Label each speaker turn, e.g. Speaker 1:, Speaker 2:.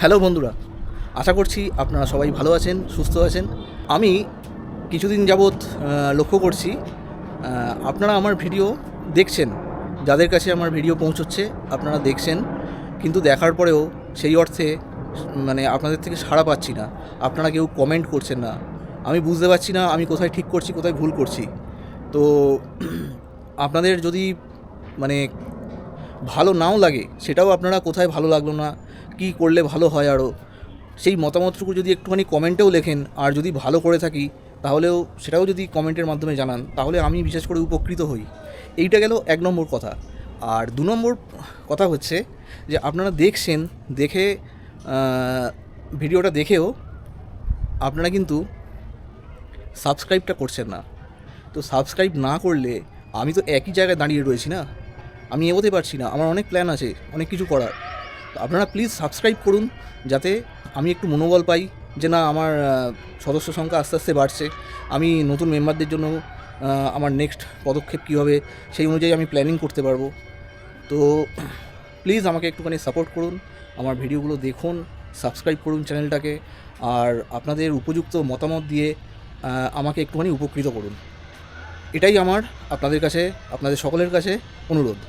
Speaker 1: Hello বন্ধুরা, আশা করছি আপনারা সবাই ভালো আছেন, সুস্থ আছেন। আমি কিছুদিন যাবৎ লক্ষ্য করছি আপনারা আমার ভিডিও দেখছেন, যাদের কাছে আমার ভিডিও পৌঁছচ্ছে আপনারা দেখছেন, কিন্তু দেখার পরেও সেই অর্থে মানে আপনাদের থেকে সাড়া পাচ্ছি না। আপনারা কেউ কমেন্ট করছেন না। আমি বুঝতে পারছি না আমি কোথায় ঠিক করছি, কোথায় ভুল করছি। তো আপনাদের যদি মানে ভালো নাও লাগে, সেটাও আপনারা কোথায় ভালো লাগলো না, কী করলে ভালো হয় আরও, সেই মতামতটুকু যদি একটুখানি কমেন্টেও লেখেন, আর যদি ভালো করে থাকি তাহলেও সেটাও যদি কমেন্টের মাধ্যমে জানান, তাহলে আমি বিশেষ করে উপকৃত হই। এইটা গেল 1 নম্বর কথা। আর 2 নম্বর কথা হচ্ছে যে আপনারা দেখছেন, দেখে ভিডিওটা দেখেও আপনারা কিন্তু সাবস্ক্রাইবটা করছেন না। তো সাবস্ক্রাইব না করলে আমি তো একই জায়গায় দাঁড়িয়ে রয়েছি না, আমি এগোতে পারছি না। আমার অনেক প্ল্যান আছে, অনেক কিছু করার। তো আপনারা প্লিজ সাবস্ক্রাইব করুন, যাতে আমি একটু মনোবল পাই যে না, আমার সদস্য সংখ্যা আস্তে আস্তে বাড়ছে। আমি নতুন মেম্বারদের জন্য আমার নেক্সট পদক্ষেপ কী হবে সেই অনুযায়ী আমি প্ল্যানিং করতে পারবো। তো প্লিজ আমাকে একটুখানি সাপোর্ট করুন, আমার ভিডিওগুলো দেখুন, সাবস্ক্রাইব করুন চ্যানেলটাকে, আর আপনাদের উপযুক্ত মতামত দিয়ে আমাকে একটুখানি উপকৃত করুন। এটাই আমার আপনাদের কাছে, আপনাদের সকলের কাছে অনুরোধ।